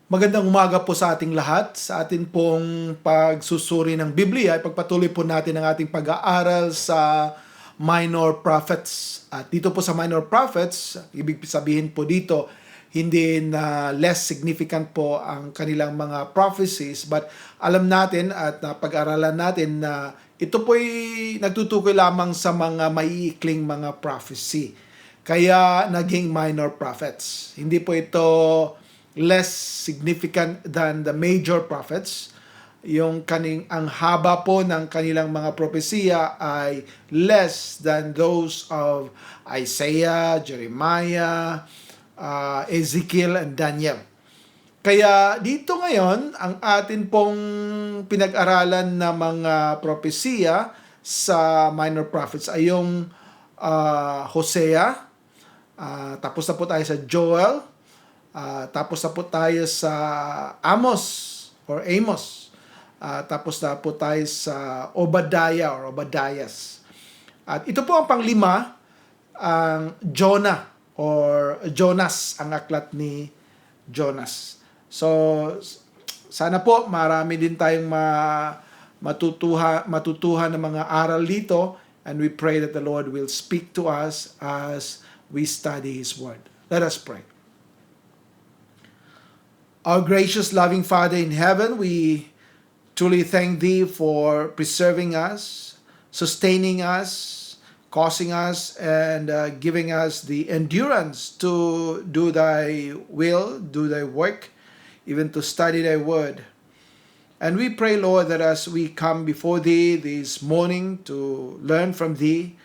Magandang umaga po sa ating lahat. Sa atin pong pagsusuri ng Biblia, ipagpatuloy po natin ang ating pag-aaral sa Minor Prophets. At dito po sa Minor Prophets, ibig sabihin po dito, hindi na less significant po ang kanilang mga prophecies, but alam natin at pag-aralan natin na ito po'y nagtutukoy lamang sa mga maiikling mga prophecy. Kaya naging minor prophets. Hindi po ito less significant than the major prophets. Ang haba po ng kanilang mga propesiya ay less than those of Isaiah, Jeremiah, Ezekiel, and Daniel. Kaya dito ngayon, ang atin pong pinag-aralan na mga propesiya sa minor prophets ay yung Hosea, tapos na po tayo sa Joel, tapos na po tayo sa Amos. Tapos na po tayo sa Obadiah or Obadias. At ito po ang panglima, ang Jonah or Jonas, ang aklat ni Jonas. So, sana po marami din tayong matutuhan ng mga aral dito, and we pray that the Lord will speak to us as we study His Word. Let us pray. Our gracious, loving Father in heaven, we truly thank Thee for preserving us, sustaining us, causing us, and giving us the endurance to do Thy will, do Thy work, even to study Thy Word. And we pray, Lord, that as we come before Thee this morning to learn from Thee,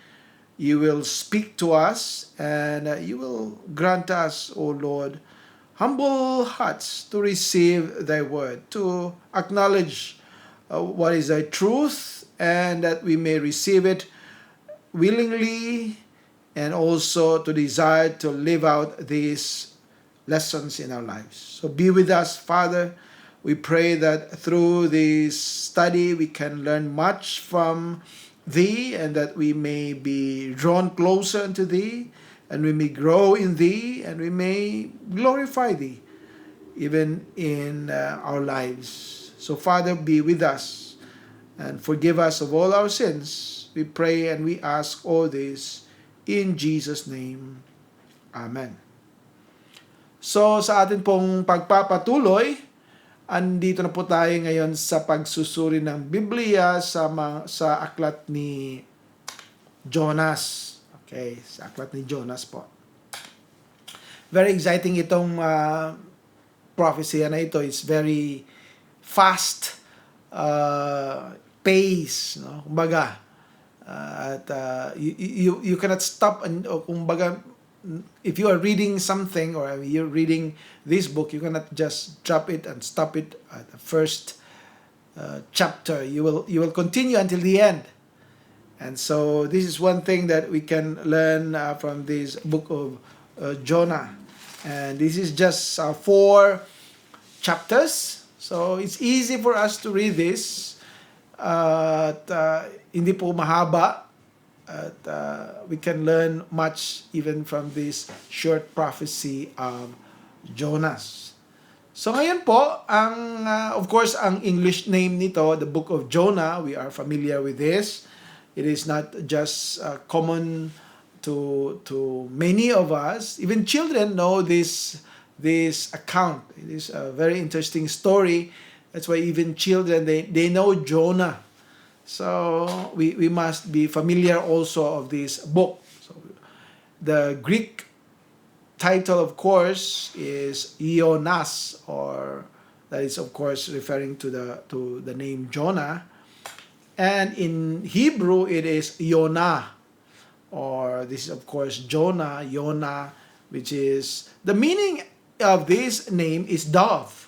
You will speak to us, and You will grant us, O Lord, humble hearts to receive Thy Word, to acknowledge what is Thy truth, and that we may receive it willingly, and also to desire to live out these lessons in our lives. So be with us, Father. We pray that through this study we can learn much from Thee, and that we may be drawn closer unto Thee, and we may grow in Thee, and we may glorify Thee even in our lives. So Father, be with us and forgive us of all our sins. We pray and we ask all this in Jesus' name. Amen. So sa atin pong pagpapatuloy, andito na po tayo ngayon sa pagsusuri ng Biblia sa aklat ni Jonas. Okay, sa aklat ni Jonas po. Very exciting itong prophecy na ito. It's very fast pace, no? Kumbaga, you cannot stop, and kumbaga, if you are reading something or you're reading this book, you cannot just drop it and stop it at the first chapter. You will continue until the end. And so this is one thing that we can learn from this book of Jonah. And this is just 4 chapters. So it's easy for us to read this. Hindi po mahaba. At we can learn much even from this short prophecy of Jonas. So ngayon po, of course, ang English name nito, the Book of Jonah, we are familiar with this. It is not just common to many of us. Even children know this account. It is a very interesting story. That's why even children, they know Jonah. So we must be familiar also of this book. So the Greek title, of course, is Ionas, or that is, of course, referring to the name Jonah. And in Hebrew, it is Yonah, or this is, of course, Jonah, Yonah, which is, the meaning of this name is dove.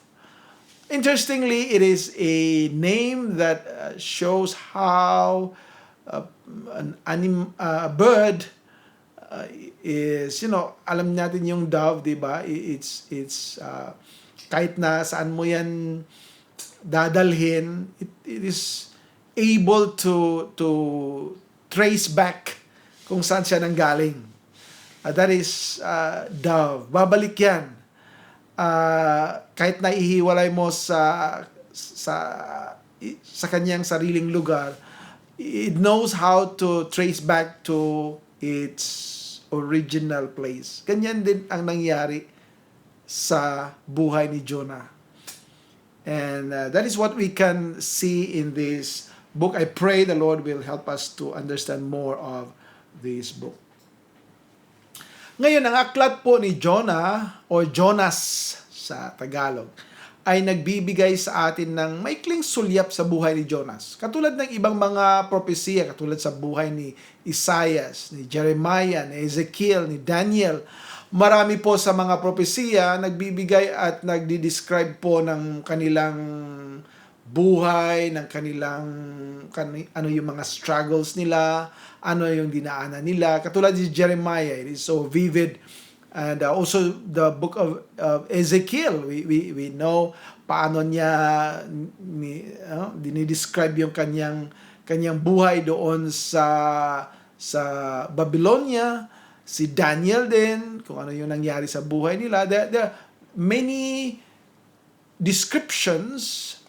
Interestingly, it is a name that shows how a bird is, alam natin yung dove, di ba? It's kahit na saan mo yan dadalhin, it is able to trace back kung saan siya nanggaling. That is dove. Babalik yan. kahit naihiwalay mo sa sa kanyang sariling lugar, it knows how to trace back to its original place. Ganyan din ang nangyari sa buhay ni Jonah. And that is what we can see in this book. I pray the Lord will help us to understand more of this book. Ngayon, ang aklat po ni Jonah o Jonas sa Tagalog ay nagbibigay sa atin ng maikling sulyap sa buhay ni Jonas. Katulad ng ibang mga propesiya, katulad sa buhay ni Isaias, ni Jeremiah, ni Ezekiel, ni Daniel. Marami po sa mga propesiya nagbibigay at nagdi-describe po ng kanilang buhay, ng kanilang ano yung mga struggles nila, ano yung dinaanan nila. Katulad ni Jeremiah, it is so vivid. And also the book of Ezekiel, we know paano niya dinidescribe yung kanyang buhay doon sa Babylonia. Si Daniel din, kung ano yung nangyari sa buhay nila. There are many descriptions,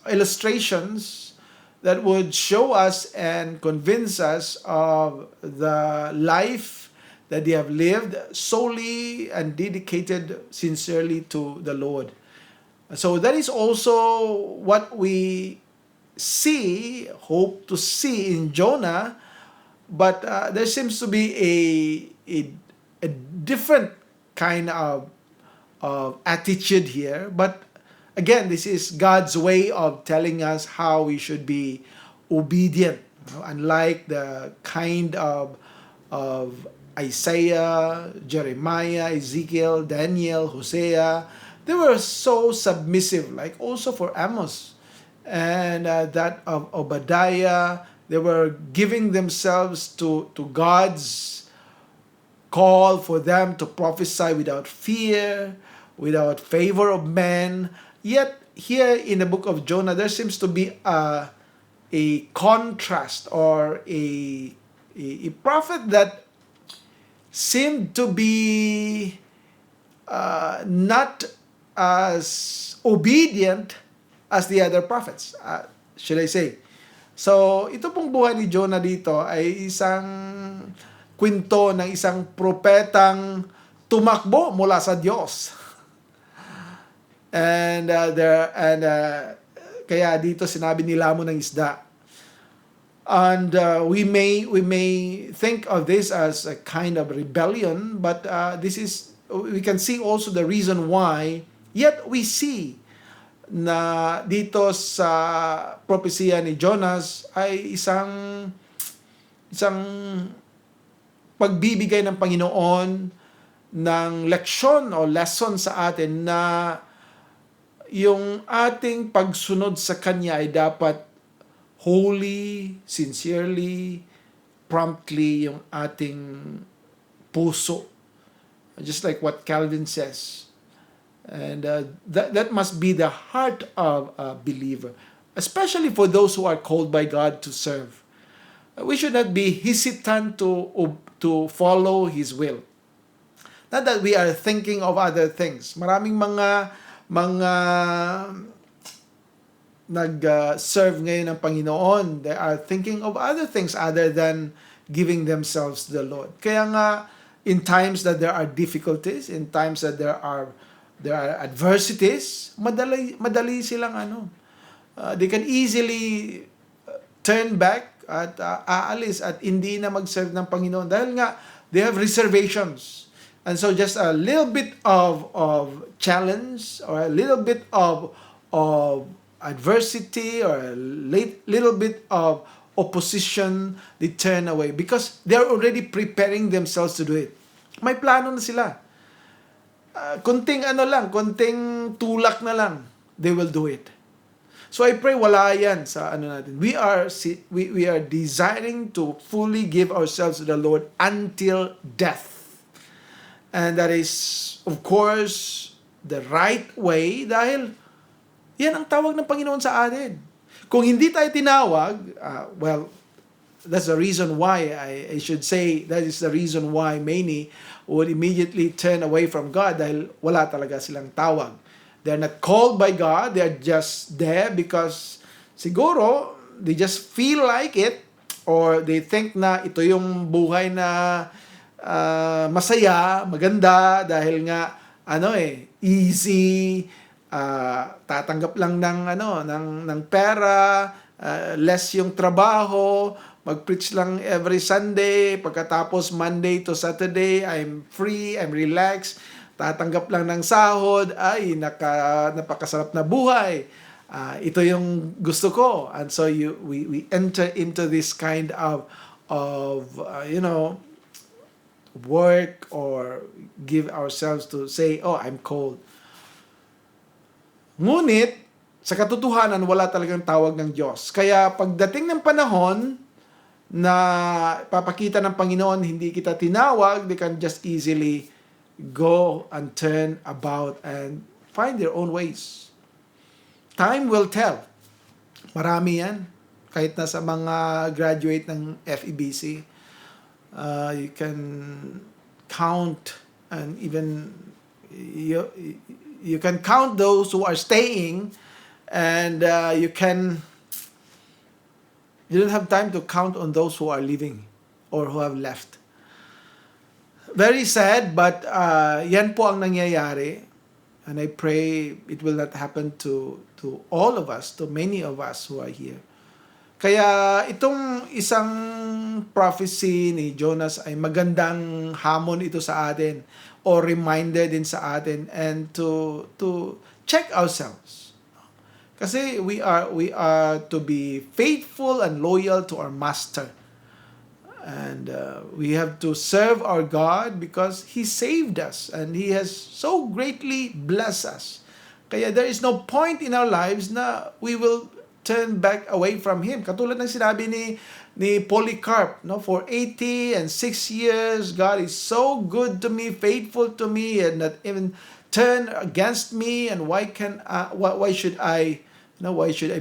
illustrations that would show us and convince us of the life that they have lived solely and dedicated sincerely to the Lord. So that is also what we hope to see in Jonah, but there seems to be a different kind of attitude here. But again, this is God's way of telling us how we should be obedient. Unlike the kind of Isaiah, Jeremiah, Ezekiel, Daniel, Hosea, they were so submissive, like also for Amos and that of Obadiah. They were giving themselves to God's call for them to prophesy without fear, without favor of men. Yet here in the book of Jonah, there seems to be a contrast or a prophet that seemed to be not as obedient as the other prophets, should I say. So, ito pong buhay ni Jonah dito ay isang kwento ng isang propetang tumakbo mula sa Diyos. And kaya dito sinabi nilamon ng isda. And we may think of this as a kind of rebellion, but we can see also the reason why. Yet we see na dito sa propesya ni Jonas ay isang pagbibigay ng Panginoon ng leksyon o lesson sa atin na yung ating pagsunod sa Kanya ay dapat wholly, sincerely, promptly yung ating puso. Just like what Calvin says. And that must be the heart of a believer, especially for those who are called by God to serve. We should not be hesitant to follow His will. Not that we are thinking of other things. Maraming mga nag-serve ngayon ng Panginoon. They are thinking of other things other than giving themselves to the Lord. Kaya nga, in times that there are difficulties, in times that there are adversities, madali silang they can easily turn back at aalis at hindi na mag-serve ng Panginoon dahil nga they have reservations. And so just a little bit of challenge or a little bit of adversity or a little bit of opposition, they turn away because they're already preparing themselves to do it. May plano na sila. Konting tulak na lang, they will do it. So I pray wala yan sa natin. We are desiring to fully give ourselves to the Lord until death. And that is, of course, the right way dahil yan ang tawag ng Panginoon sa atin. Kung hindi tayo tinawag, that's the reason why I should say that is the reason why many would immediately turn away from God dahil wala talaga silang tawag. They're not called by God, they're just there because siguro they just feel like it, or they think na ito yung buhay na masaya, maganda dahil nga easy, tatanggap lang ng pera, less yung trabaho, mag-preach lang every Sunday, pagkatapos Monday to Saturday, I'm free, I'm relaxed, tatanggap lang ng sahod, ay napakasarap na buhay. Ito yung gusto ko. And so we enter into this kind of work, or give ourselves to say, oh, I'm cold. Ngunit, sa katotohanan, wala talagang tawag ng Diyos. Kaya pagdating ng panahon na papakita ng Panginoon, hindi kita tinawag, they can just easily go and turn about and find their own ways. Time will tell. Marami yan. Kahit na sa mga graduate ng FEBC, you can count, and even you can count those who are staying, and you don't have time to count on those who are leaving or who have left. Very sad, but yan po ang nangyayari, and I pray it will not happen to all of us, to many of us who are here. Kaya itong isang prophecy ni Jonas ay magandang hamon ito sa atin, or reminder din sa atin, and to check ourselves. Kasi we are to be faithful and loyal to our master. And we have to serve our God because He saved us and He has so greatly blessed us. Kaya there is no point in our lives na we will turn back away from Him. Katulad ng sinabi ni Polycarp, for 80 and 6 years, God is so good to me, faithful to me, and not even turn against me. And why should I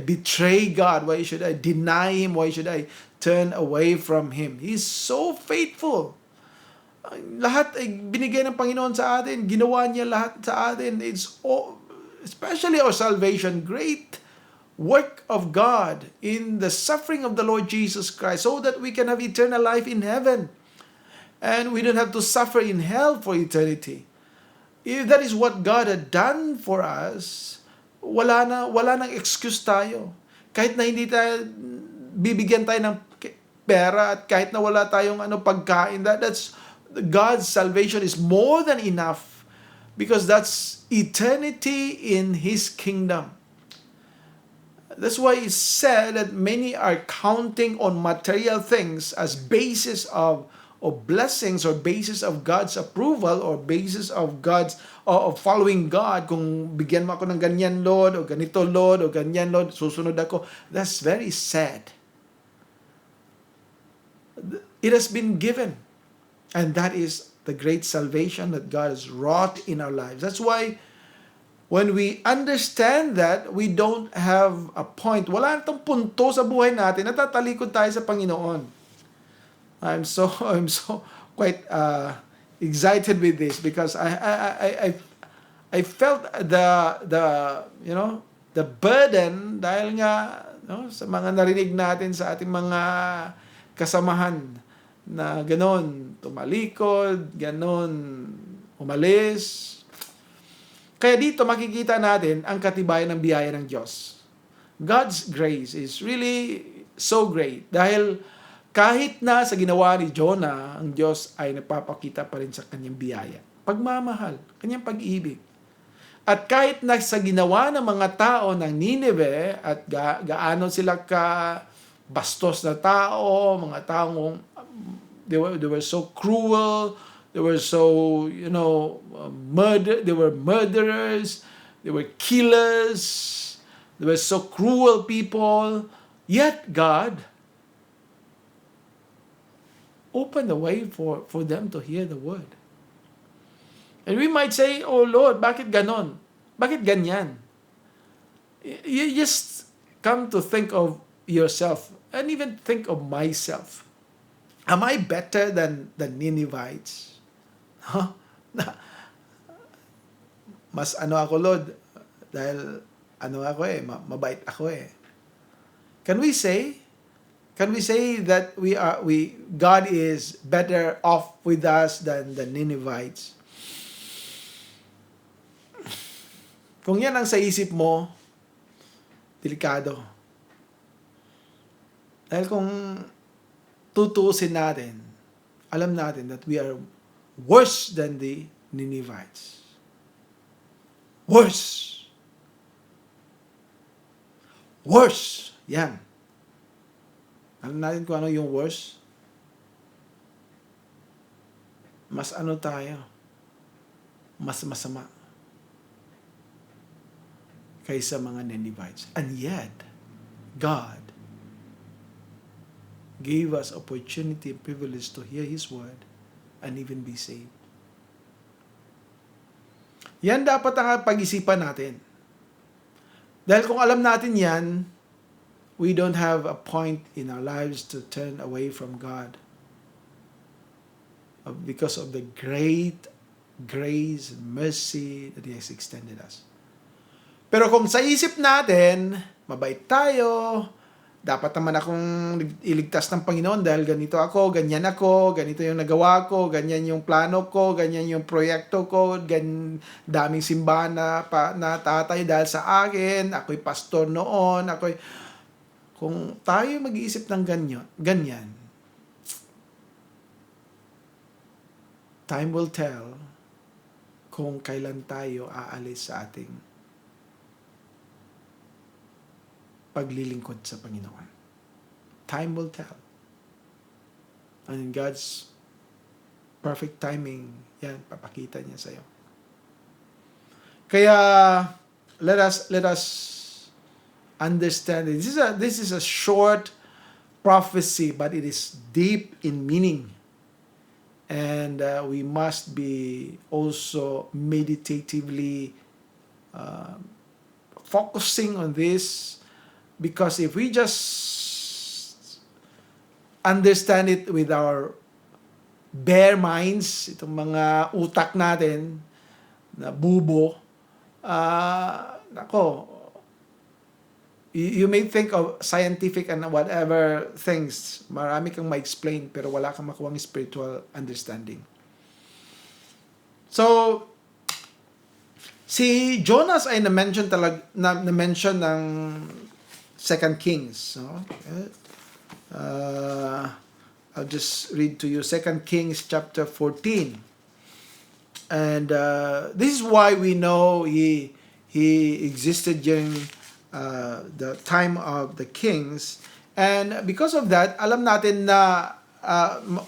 betray God? Why should I deny Him? Why should I turn away from Him? He's so faithful. Lahat ay binigay ng Panginoon sa atin. Ginawa niya lahat sa atin. It's especially our salvation, great work of God in the suffering of the Lord Jesus Christ, so that we can have eternal life in heaven. And we don't have to suffer in hell for eternity. If that is what God had done for us, wala nang excuse tayo. Kahit na hindi tayo bibigyan tayo ng pera, at kahit na wala tayong pagkain, that's God's salvation is more than enough, because that's eternity in His kingdom. That's why it's said that many are counting on material things as basis of blessings, or basis of God's approval, or basis of God's of following God. Kung bigyan mo ako ng ganyan, Lord, o ganito, Lord, o ganyan, Lord, susunod ako. That's very sad. It has been given, and that is the great salvation that God has wrought in our lives. That's why when we understand that, we don't have a point. Wala itong punto sa buhay natin. Natatalikod tayo sa Panginoon. I'm so quite excited with this, because I felt the burden dahil nga sa mga narinig natin sa ating mga kasamahan na ganon, tumalikod, ganon, umalis. Kaya dito makikita natin ang katibayan ng biyaya ng Diyos. God's grace is really so great. Dahil kahit na sa ginawa ni Jonah, ang Diyos ay nagpapakita pa rin sa kanyang biyaya. Pagmamahal, kanyang pag-ibig. At kahit na sa ginawa ng mga tao ng Nineveh, at gaano sila ka bastos na tao, mga taong they were so cruel, they were so, they were murderers, they were killers, they were so cruel people. Yet God opened the way for them to hear the word. And we might say, oh Lord, bakit ganon? Bakit ganyan? You just come to think of yourself and even think of myself. Am I better than the Ninevites? Huh? Mas ano ako, Lord, dahil ano ako mabait ako eh. Can we say that God is better off with us than the Ninevites? Kung yan ang sa isip mo, delikado. Dahil kung tutuusin natin, alam natin that we are worse than the Ninevites. Worse. Worse. Yan. Alam natin kung ano yung worse? Mas ano tayo? Mas masama kaysa mga Ninevites. And yet, God gave us opportunity and privilege to hear His word and even be saved. Yan dapat ang pag-isipan natin. Dahil kung alam natin yan, we don't have a point in our lives to turn away from God because of the great grace and mercy that He has extended us. Pero kung sa isip natin, mabait tayo, dapat naman akong iligtas ng Panginoon dahil ganito ako, ganito yung nagawa ko, ganyan yung plano ko, ganyan yung proyekto ko, daming simbahan na tatay dahil sa akin, ako'y pastor noon, kung tayo mag-iisip ng ganyan, time will tell kung kailan tayo aalis sa ating paglilingkod sa Panginoon. Time will tell. And in God's perfect timing, yan, papakita niya sa'yo. Kaya, let us understand it. This is a short prophecy, but it is deep in meaning. And we must be also meditatively focusing on this, because if we just understand it with our bare minds, itong mga utak natin na bubo, you may think of scientific and whatever things, marami kang ma-explain pero wala kang makuhang spiritual understanding. So, si Jonas ay na-mention ng 2 Kings. No? I'll just read to you 2 Kings chapter 14. And this is why we know he existed during the time of the kings. And because of that, alam natin na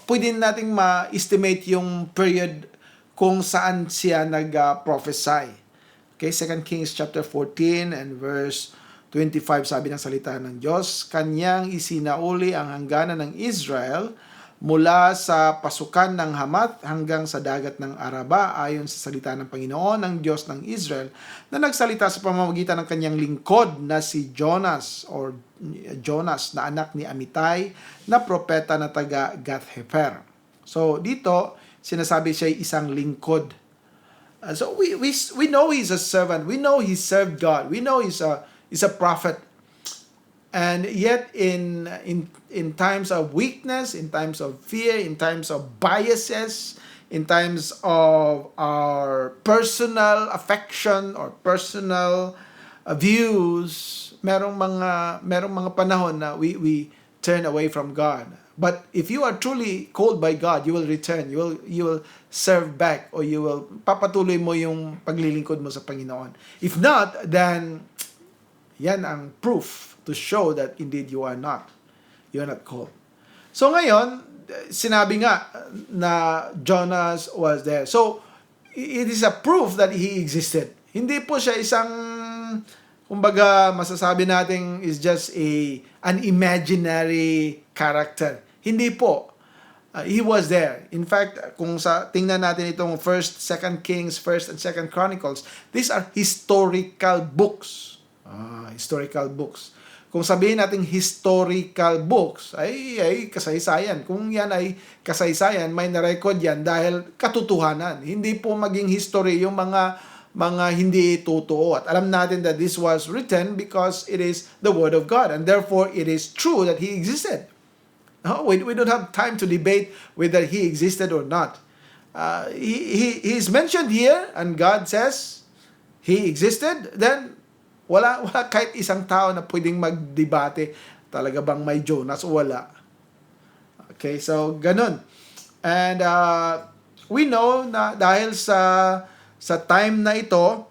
pwede nating ma-estimate yung period kung saan siya nag-prophesy. Okay, 2 Kings chapter 14 and verse 25, sabi ng salita ng Diyos, kanyang isinauli ang hangganan ng Israel mula sa pasukan ng Hamath hanggang sa dagat ng Araba, ayon sa salita ng Panginoon ng Diyos ng Israel, na nagsalita sa pamamagitan ng kanyang lingkod na si Jonas na anak ni Amittai, na propeta na taga Gath-Hefer. So dito sinasabi siya isang lingkod. So we know he's a servant. We know he served God. We know he's a prophet. And yet in times of weakness, in times of fear, in times of biases, in times of our personal affection or personal views, merong mga panahon na we turn away from God. But if you are truly called by God, you will return. You will serve back, or you will papatuloy mo yung paglilingkod mo sa Panginoon. If not, then yan ang proof to show that indeed you are not called. So ngayon, sinabi nga na Jonas was there. So it is a proof that he existed. Hindi po siya isang, kumbaga masasabi natin is just an imaginary character. Hindi po. He was there. In fact, kung tingnan natin itong 1st, 2nd Kings, 1st and 2nd Chronicles, these are historical books. Historical books. kung sabihin nating historical books, ay kasaysayan. Kung yan ay kasaysayan, may na-record yan dahil katotohanan. Hindi po maging history yung mga hindi totoo. At alam natin that this was written because it is the Word of God, and therefore it is true that He existed. No, we don't have time to debate whether He existed or not. He is mentioned here, and God says He existed, then wala kahit isang tao na pwedeng magdebate, talaga bang may Jonas o wala. Okay, so ganun. And we know na dahil sa time na ito,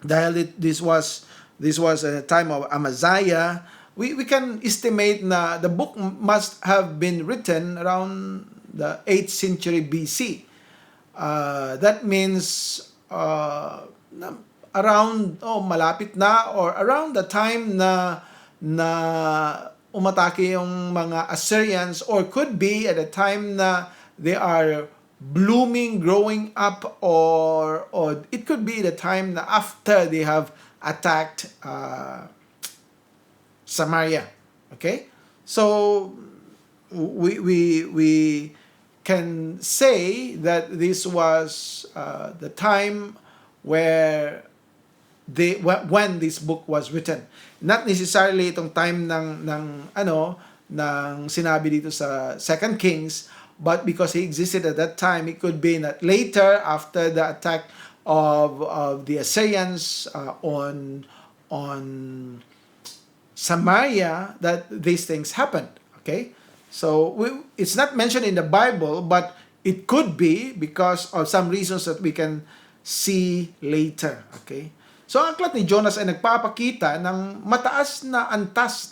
dahil this was a time of Amaziah, we can estimate na the book must have been written around the 8th century BC. That means around malapit na, or around the time na umatake yung mga Assyrians, or could be at a time na they are blooming, growing up, or it could be the time na after they have attacked Samaria. Okay, so we can say that this was the time where when this book was written. Not necessarily itong time ng sinabi dito sa 2 Kings, but because he existed at that time, it could be that later, after the attack of the Assyrians on Samaria, that these things happened. Okay, so it's not mentioned in the Bible, but it could be because of some reasons that we can see later. Okay, so ang aklat ni Jonas ay nagpapakita ng mataas na antas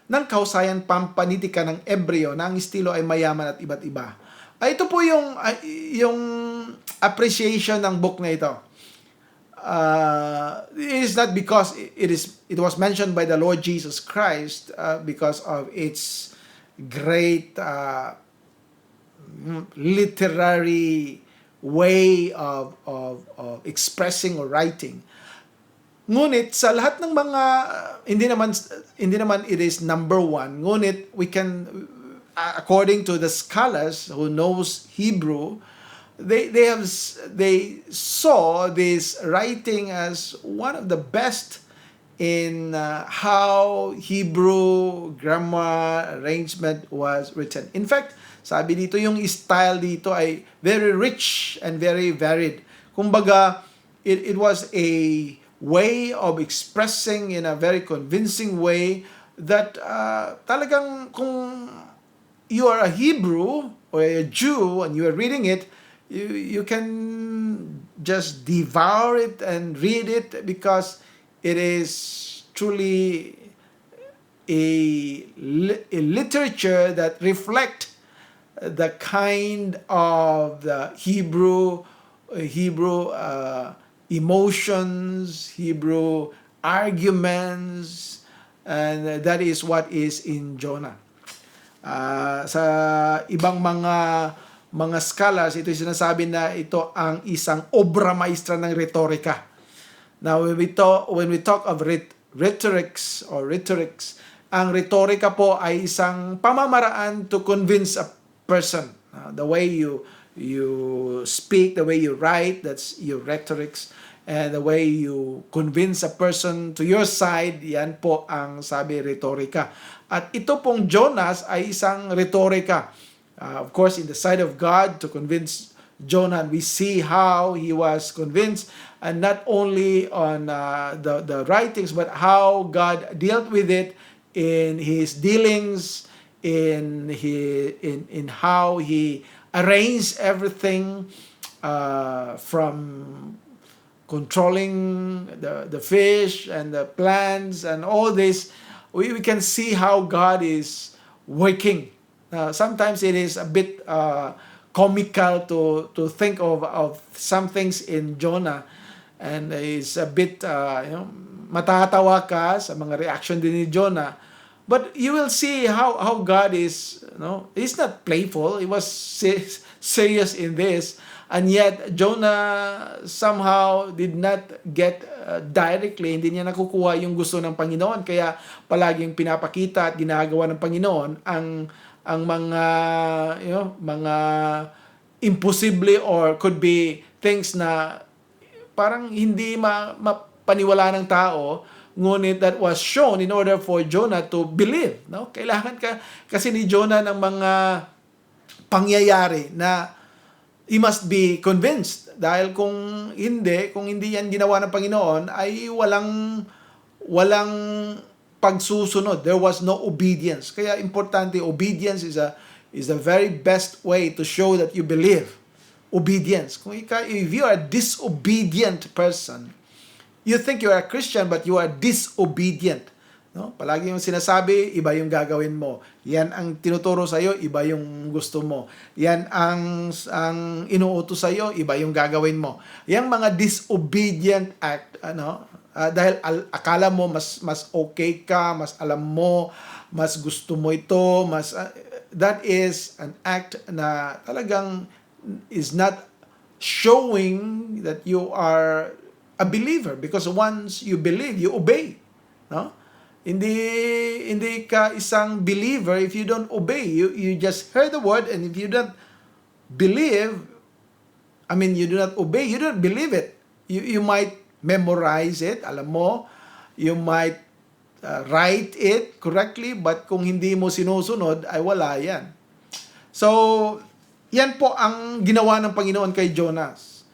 ng kahusayan pampanitika ng Ebreo na ang estilo ay mayaman at iba't iba. Ito po yung appreciation ng book na ito. It is not because it was mentioned by the Lord Jesus Christ because of its great literary way of expressing or writing. Ngunit sa lahat ng mga hindi naman it is number one. Ngunit we can, according to the scholars who knows Hebrew, they saw this writing as one of the best in how Hebrew grammar arrangement was written. In fact, sabi dito yung style dito ay very rich and very varied. Kumbaga, it was a way of expressing in a very convincing way that talagang kung you are a Hebrew or a Jew and you are reading it, you can just devour it and read it because it is truly a literature that reflect the kind of the Hebrew emotions, Hebrew arguments, and that is what is in Jonah. Sa ibang mga scholars, ito sinasabi na ito ang isang obra maestra ng retorika. Now, when we talk of rhetorics, ang retorika po ay isang pamamaraan to convince a person. The way you speak, the way you write, that's your rhetorics. And the way you convince a person to your side, yan po ang sabi retorika. At ito pong Jonas ay isang retorika. Of course, in the side of God to convince Jonah, we see how he was convinced, and not only on the writings, but how God dealt with it in his dealings, in how he arranged everything, from controlling the fish and the plants and all this. We can see how God is working. Sometimes it is a bit comical to think of some things in Jonah, and it's a bit matatawa ka sa mga reaction din ni Jonah. But you will see how God is, he's not playful. He was serious in this. And yet, Jonah somehow did not get directly, hindi niya nakukuha yung gusto ng Panginoon. Kaya palaging pinapakita at ginagawa ng Panginoon ang mga, mga imposible or could be things na parang hindi mapaniwala ng tao, ngunit that was shown in order for Jonah to believe. No? Kailangan kasi ni Jonah ng mga pangyayari na he must be convinced. Dahil kung hindi yan ginawa ng Panginoon, ay walang pagsusunod. There was no obedience. Kaya importante, obedience is the very best way to show that you believe. Obedience. If you are a disobedient person, you think you are a Christian but you are disobedient. No? Palagi yung sinasabi, iba yung gagawin mo. Yan ang tinuturo sa iyo, iba yung gusto mo. Yan ang inuutos sa iyo, iba yung gagawin mo. Yang mga disobedient act, dahil akala mo mas okay ka, mas alam mo, mas gusto mo ito, that is an act na talagang is not showing that you are a believer, because once you believe, you obey. No? Hindi ka isang believer if you don't obey. You just heard the word, and if you don't believe, you do not obey, you don't believe it. You might memorize it, alam mo, you might write it correctly, but kung hindi mo sinusunod, ay wala yan. So, yan po ang ginawa ng Panginoon kay Jonas.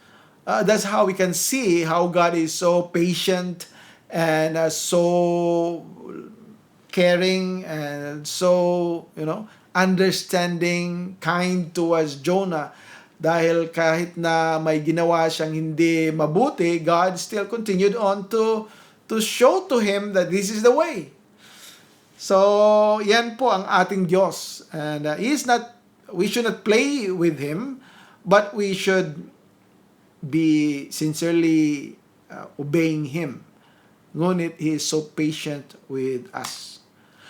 That's how we can see how God is so patient and so caring and so, understanding, kind towards Jonah. Dahil kahit na may ginawa siyang hindi mabuti, God still continued on to show to him that this is the way. So, yan po ang ating Diyos. And we should not play with Him, but we should be sincerely obeying Him. Ngunit He is so patient with us.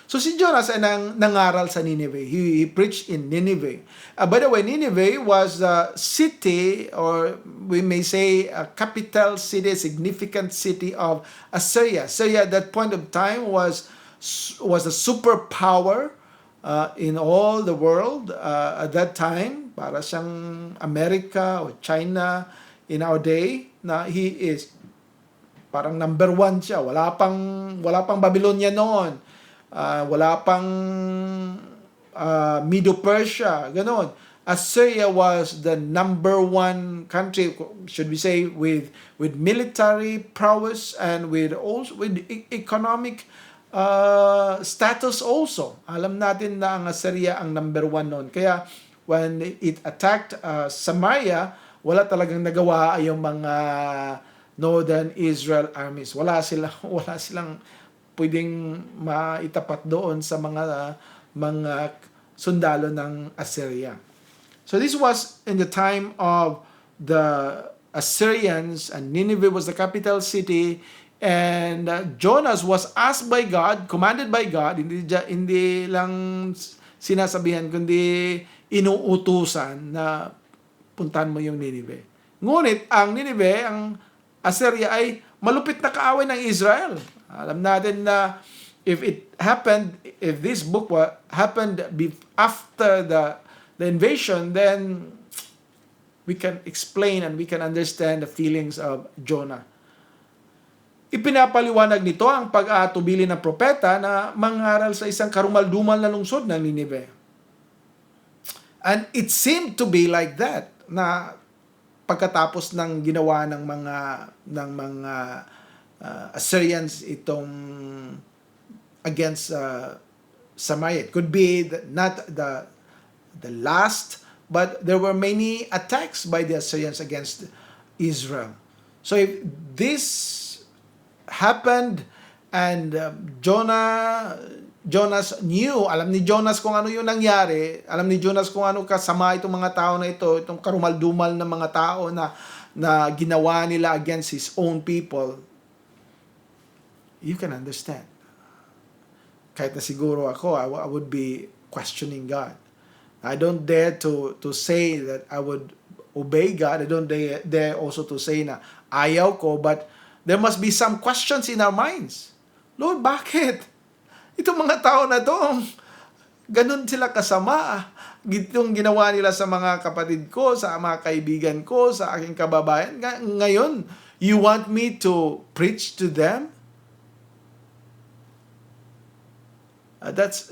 So si Jonas ay nangaral sa Nineveh. He preached in Nineveh. By the way, Nineveh was a city, or we may say a capital city, significant city of Assyria. Assyria at that point of time was a superpower in all the world at that time. Para siyang America o China in our day, na he is parang number one siya. Wala pang Babylonia noon. Wala pang Medo-Persia, ganon. Assyria was the number one country, should we say, with military prowess and with economic status also. Alam natin na ang Assyria ang number one noon. Kaya when it attacked Samaria, wala talagang nagawa ay yung mga Northern Israel armies. Wala silang pwedeng maitapat doon sa mga sundalo ng Assyria. So this was in the time of the Assyrians, and Nineveh was the capital city, and Jonas was asked by God, commanded by God, hindi lang sinasabihan, kundi inuutusan na puntahan mo yung Nineveh. Ngunit ang Nineveh, ang Assyria ay malupit na kaaway ng Israel. Alam natin na if this book happened after the invasion, then we can explain and we can understand the feelings of Jonah. Ipinapaliwanag nito ang pag-aatubili ng propeta na mangaral sa isang karumal-dumal na lungsod ng Nineveh. And it seemed to be like that, na pagkatapos ng ginawa ng mga Assyrians itong against Samaria. It could be not the last, but there were many attacks by the Assyrians against Israel. So if this happened and Jonas knew, alam ni Jonas kung ano yung nangyari, alam ni Jonas kung ano kasama itong mga tao na ito, itong karumal-dumal na mga tao na ginawa nila against his own people, you can understand. Kahit na siguro ako, I would be questioning God. I don't dare to say that I would obey God. I don't dare also to say na ayaw ko, but there must be some questions in our minds. Lord, bakit? Itong mga tao na to, ganun sila kasama. Itong ginawa nila sa mga kapatid ko, sa mga kaibigan ko, sa aking kababayan. Ngayon, you want me to preach to them? That's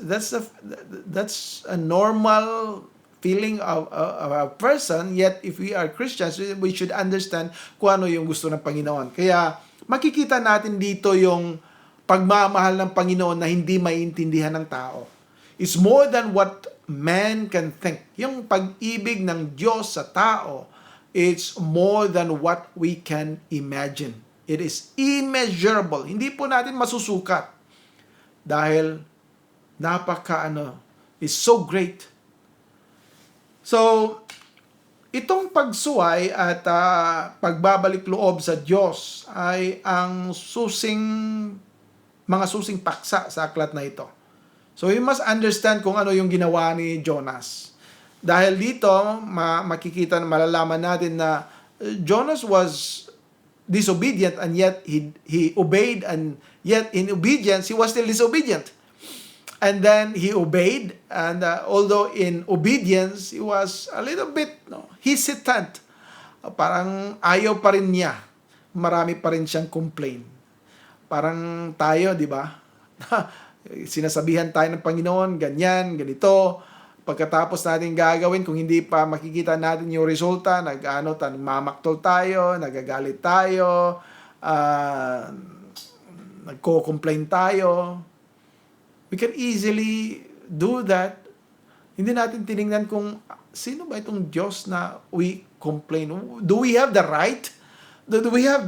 a normal feeling of a person. Yet if we are Christians, we should understand kung ano yung gusto ng Panginoon. Kaya makikita natin dito yung pagmamahal ng Panginoon na hindi maiintindihan ng tao. It's more than what man can think. Yung pag-ibig ng Diyos sa tao, it's more than what we can imagine. It is immeasurable. Hindi po natin masusukat dahil is so great. So, itong pagsuway at pagbabalik loob sa Diyos ay ang mga susing paksa sa aklat na ito. So, we must understand kung ano yung ginawa ni Jonas. Dahil dito, makikita na malalaman natin na Jonas was disobedient and yet he obeyed, and yet in obedience, he was still disobedient. And then he obeyed, and although in obedience, he was a little bit hesitant. Parang ayaw pa rin niya. Marami pa rin siyang complain. Parang tayo, di ba? Sinasabihan tayo ng Panginoon, ganyan, ganito. Pagkatapos natin gagawin, kung hindi pa makikita natin yung resulta, mamaktol tayo, nagagalit tayo, nagko-complain tayo. We can easily do that. Hindi natin tiningnan kung sino ba itong Diyos na we complain. Do we have the right? Do we have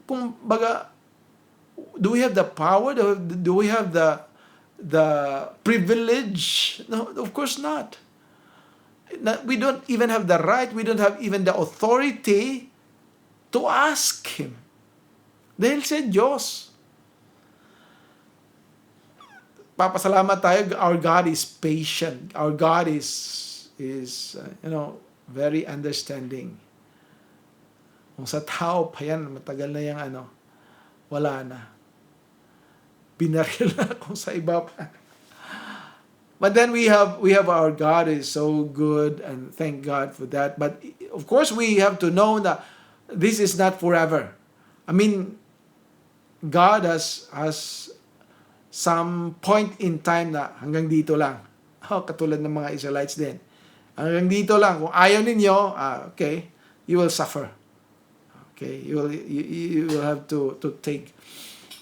kung baga, do we have the power? Do we have the privilege? No, of course not. We don't even have the right. We don't have even the authority to ask Him. Dahil sa Diyos. Papasalamat tayo, our God is patient. Our God is very understanding. Kung sa tao pa yan, matagal na yung wala na. Binaril na kung sa iba pa. But then we have our God is so good, and thank God for that. But of course, we have to know that this is not forever. I mean, God has some point in time na hanggang dito lang. Katulad ng mga Israelites din. Hanggang dito lang. Kung ayaw ninyo, okay, you will suffer. Okay, you will have to take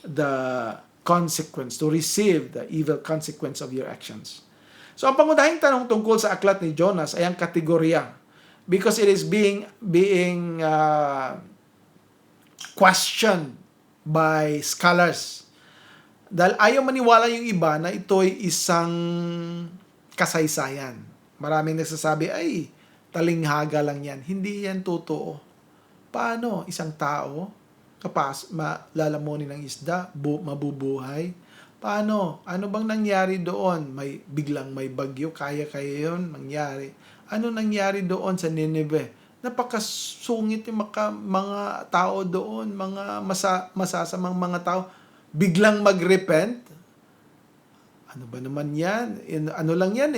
the consequence, to receive the evil consequence of your actions. So, ang pangunahing tanong tungkol sa aklat ni Jonas ay ang kategorya. Because it is being questioned by scholars. Dahil ayaw maniwala yung iba na ito'y isang kasaysayan. Maraming nagsasabi, ay, talinghaga lang yan. Hindi yan totoo. Paano isang tao lalamunin ng isda, mabubuhay? Paano? Ano bang nangyari doon? Biglang may bagyo, kaya yun mangyari. Ano nangyari doon sa Nineveh? Napakasungit yung mga tao doon, mga masasamang mga tao, biglang mag-repent. Ano ba naman yan? Ano lang yan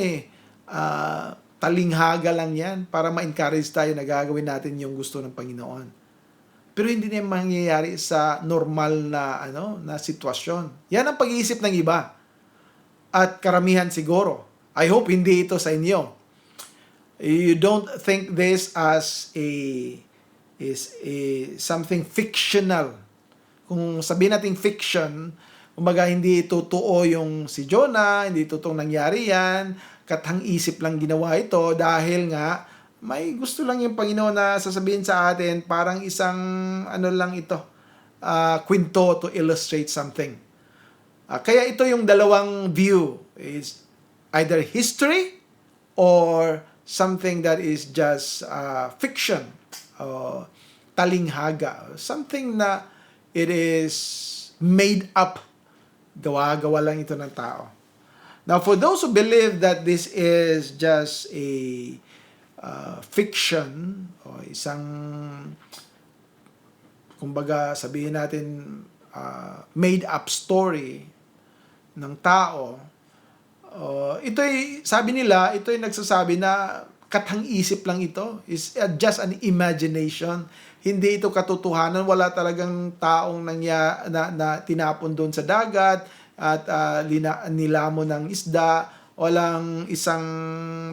talinghaga lang yan para ma-encourage tayo na gagawin natin yung gusto ng Panginoon. Pero hindi na mangyayari sa normal na sitwasyon. Yan ang pag-iisip ng iba. At karamihan siguro. I hope hindi ito sa inyo. You don't think this as something fictional. Kung sabihin natin fiction, kumbaga hindi totoo yung si Jonah, hindi totoong nangyari yan, katang-isip lang ginawa ito dahil nga may gusto lang yung Panginoon na sasabihin sa atin, parang isang lang ito, kwento to illustrate something. Kaya ito yung dalawang view, is either history or something that is just fiction, talinghaga, something na it is made up, gawa-gawa lang ito ng tao. Now, for those who believe that this is just a fiction o isang, kumbaga sabihin natin, made up story ng tao, sabi nila, ito'y nagsasabi na kathang-isip lang ito, is just an imagination. Hindi ito katotohanan, wala talagang taong na tinapon doon sa dagat at nilamon ng isda, walang isang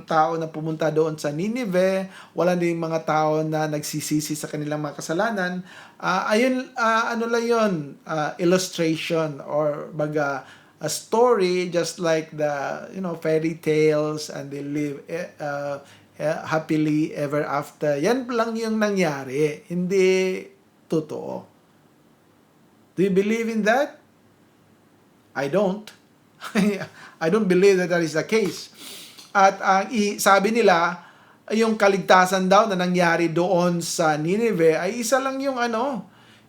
tao na pumunta doon sa Nineveh, wala din mga tao na nagsisisi sa kanilang mga kasalanan. Ano lang yun, illustration or baga a story, just like the fairy tales, and they live happily ever after. Yan lang yung nangyari, hindi totoo. Do you believe in that? I don't. I don't believe that is the case. At sabi nila, yung kaligtasan daw na nangyari doon sa Nineveh ay isa lang yung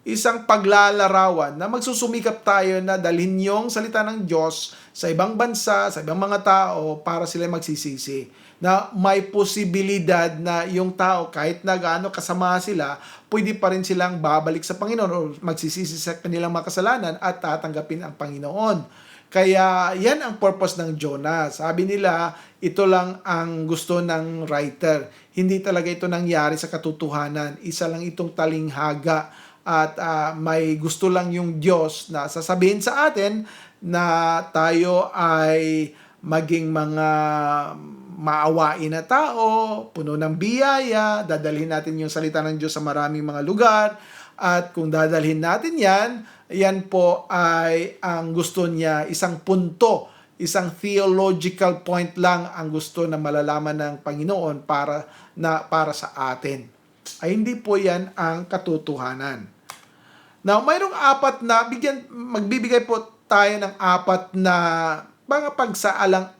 isang paglalarawan na magsusumikap tayo na dalhin yung salita ng Diyos sa ibang bansa, sa ibang mga tao para sila magsisisi. Na may posibilidad na yung tao, kahit na gaano kasama sila, pwede pa rin silang babalik sa Panginoon o magsisisi sa kanilang mga kasalanan at tatanggapin ang Panginoon. Kaya yan ang purpose ng Jonah. Sabi nila, ito lang ang gusto ng writer. Hindi talaga ito nangyari sa katotohanan. Isa lang itong talinghaga. At may gusto lang yung Diyos na sasabihin sa atin na tayo ay maging mga maawain na tao, puno ng biyaya, dadalhin natin yung salita ng Diyos sa maraming mga lugar. At kung dadalhin natin yan po ay ang gusto niya, isang punto, isang theological point lang ang gusto na malalaman ng Panginoon para sa atin. Ay hindi po yan ang katotohanan. Now, mayroong magbibigay po tayo ng 4 na mga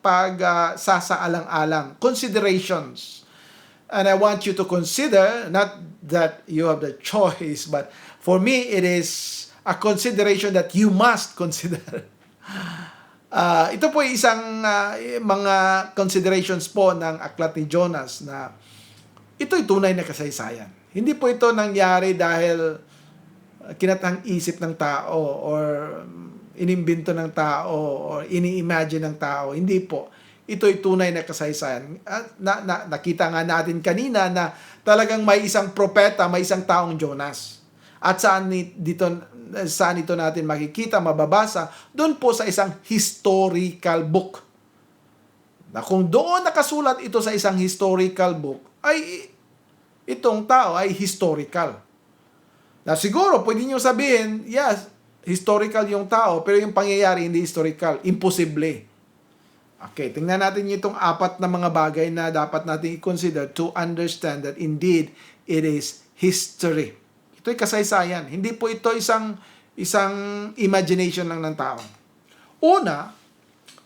pagsasaalang-alang, considerations. And I want you to consider, not that you have the choice, but for me, it is a consideration that you must consider. Ito po isang mga considerations po ng aklat ni Jonas na ito'y tunay na kasaysayan. Hindi po ito nangyari dahil kinatang-isip ng tao or inimbento ng tao or ini-imagine ng tao. Hindi po. Ito'y tunay na kasaysayan. Nakita nga natin kanina na talagang may isang propeta, may isang taong Jonas. At saan ito natin makikita, mababasa? Doon po sa isang historical book. Na kung doon nakasulat ito sa isang historical book, ay itong tao ay historical. Na siguro, pwede nyo sabihin, yes, historical yung tao, pero yung pangyayari hindi historical. Imposible. Okay, tingnan natin itong 4 na mga bagay na dapat natin i-consider to understand that indeed it is history. Ito'y kasaysayan. Hindi po ito isang imagination lang ng tao. Una,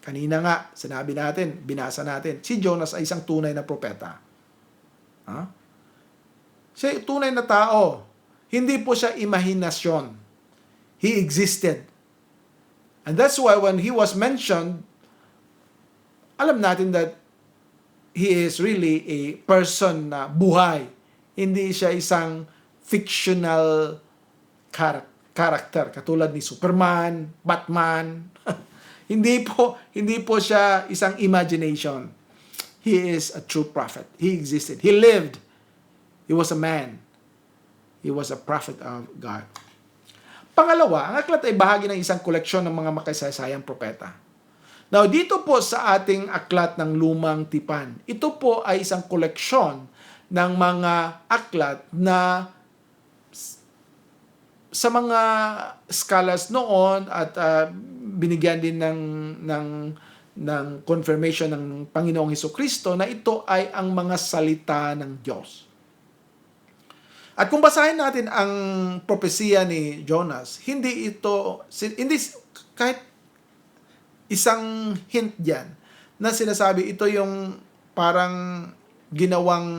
kanina nga, sinabi natin, binasa natin, si Jonas ay isang tunay na propeta. Siya tunay na tao. Hindi po siya imahinasyon. He existed. And that's why when he was mentioned, alam natin that he is really a person na buhay. Hindi siya isang fictional character katulad ni Superman, Batman. hindi po siya isang imagination. He is a true prophet. He existed. He lived. He was a man. He was a prophet of God. Pangalawa, ang aklat ay bahagi ng isang koleksyon ng mga makasaysayang propeta. Now, dito po sa ating aklat ng Lumang Tipan, ito po ay isang koleksyon ng mga aklat na sa mga scholars noon at binigyan din ng confirmation ng Panginoong Hesukristo na ito ay ang mga salita ng Diyos. At kung basahin natin ang propesiya ni Jonas, hindi kahit isang hint diyan na sinasabi ito yung parang ginawang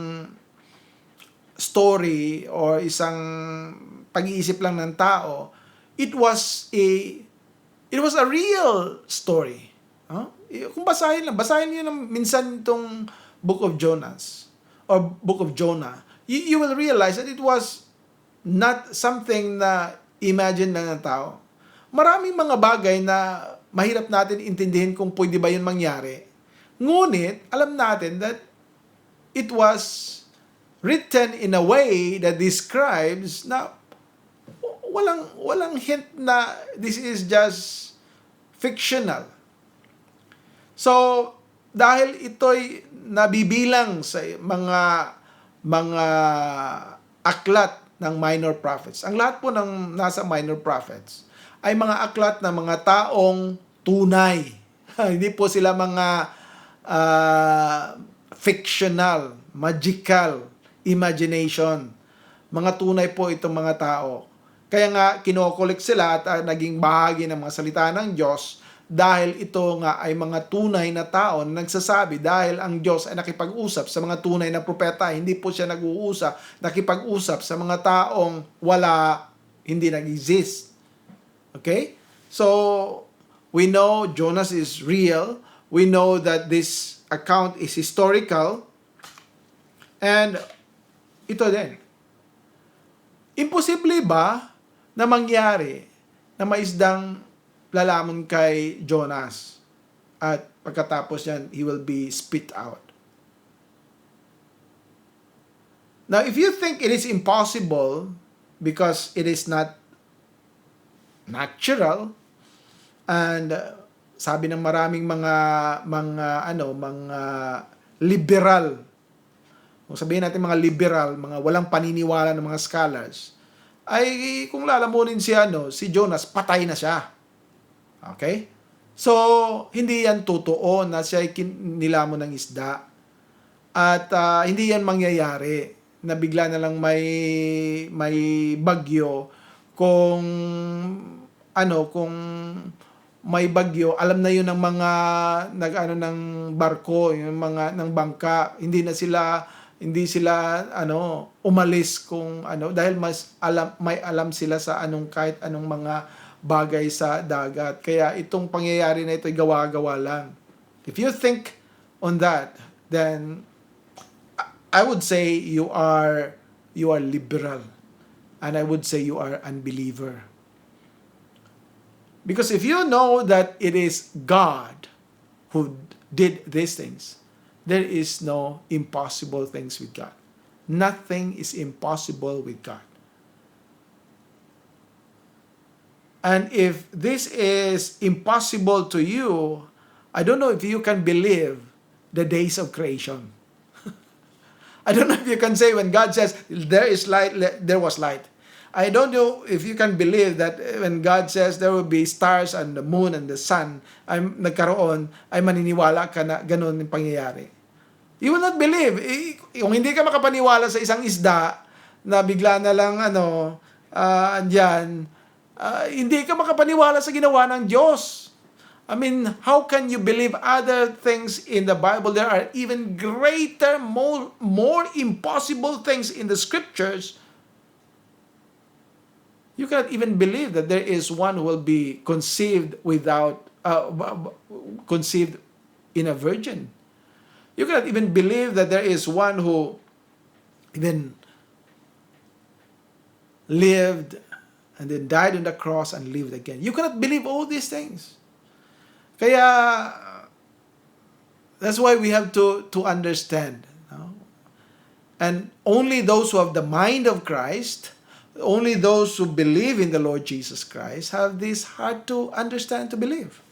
story or isang pag-iisip lang ng tao. It was a real story. Kung basahin niyo minsan itong Book of Jonas or Book of Jonah, you will realize that it was not something na imagine lang ng tao. Maraming mga bagay na mahirap natin intindihin kung pwede ba yun mangyari. Ngunit, alam natin that it was written in a way that describes na walang hint na this is just fictional. So, dahil ito'y nabibilang sa mga aklat ng minor prophets. Ang lahat po ng nasa minor prophets ay mga aklat ng mga taong tunay. Hindi po sila mga fictional, magical, imagination. Mga tunay po itong mga tao. Kaya nga, kinokolek sila at naging bahagi ng mga salita ng Diyos dahil ito nga ay mga tunay na tao na nagsasabi dahil ang Diyos ay nakipag-usap sa mga tunay na propeta. Hindi po siya nakipag-usap sa mga taong hindi nag-exist. Okay? So, we know Jonas is real. We know that this account is historical. And ito din. Imposible ba na mangyari na may isdang lalamon kay Jonas at pagkatapos yan, he will be spit out? Now, if you think it is impossible because it is not natural, and sabi ng maraming mga liberal, kung sabihin natin mga liberal, mga walang paniniwala ng mga scholars, ay kung lalamunin si Jonas, patay na siya. Okay? So, hindi yan totoo na siya ay nilamon ng isda. At hindi yan mangyayari na bigla na lang may bagyo kung may bagyo, alam na yun ng mga ng barko, yung mga ng bangka, hindi sila umalis kung dahil may alam sila sa kahit anong mga bagay sa dagat. Kaya itong pangyayari na ito ay gawa-gawa lang. If you think on that, then I would say you are liberal, and I would say you are unbeliever. Because if you know that it is God who did these things, there is no impossible things with God. Nothing is impossible with God. And if this is impossible to you, I don't know if you can believe the days of creation. I don't know if you can say when God says, there is light, there was light. I don't know if you can believe that when God says there will be stars and the moon and the sun ay maniniwala ka na ganun yung pangyayari. You will not believe. Kung hindi ka makapaniwala sa isang isda na bigla na lang hindi ka makapaniwala sa ginawa ng Diyos. I mean, how can you believe other things in the Bible? There are even greater, more impossible things in the scriptures. You cannot even believe that there is one who will be conceived in a virgin. You cannot even believe that there is one who even lived and then died on the cross and lived again. You cannot believe all these things. Kaya, that's why we have to understand. No? And only those who have the mind of Christ, only those who believe in the Lord Jesus Christ have this heart to understand, to believe.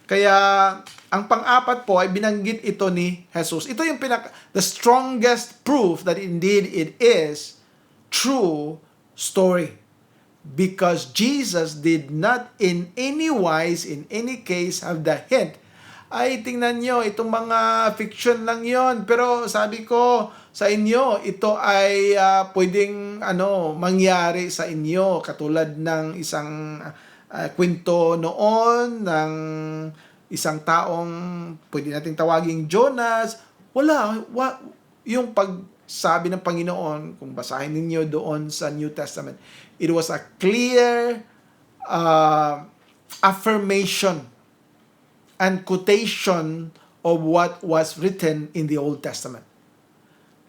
Kaya, ang pang-apat po ay binanggit ito ni Jesus. Ito yung the strongest proof that indeed it is true story. Because Jesus did not in any wise, in any case, have the hint. Ay, tingnan nyo, itong mga fiction lang yon. Pero sabi ko sa inyo, ito ay pwedeng mangyari sa inyo. Katulad ng isang kwento noon, ng isang taong pwede nating tawaging Jonas. Yung pagsabi ng Panginoon, kung basahin ninyo doon sa New Testament, it was a clear affirmation and quotation of what was written in the Old Testament.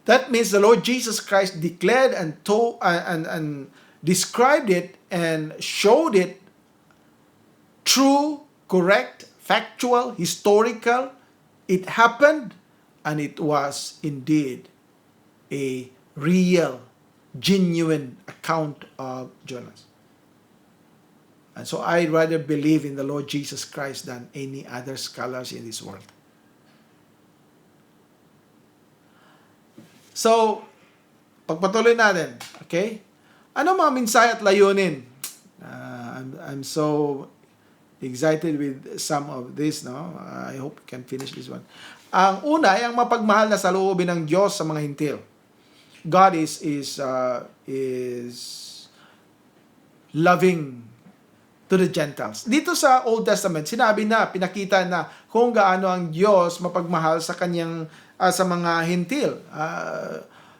That means the Lord Jesus Christ declared and told and described it and showed it true, correct, factual, historical. It happened, and it was indeed a real, genuine account of Jonas. And so I rather believe in the Lord Jesus Christ than any other scholars in this world. So, pagpatuloy natin, okay? Ano mga mensahe at layunin? I'm so excited with some of this, no? I hope we can finish this one. Ang una ay ang mapagmahal na saloobin ng Diyos sa mga hintil. God is loving to the Gentiles. Dito sa Old Testament, sinabi na, pinakita na kung gaano ang Diyos mapagmahal sa kanyang sa mga hintil.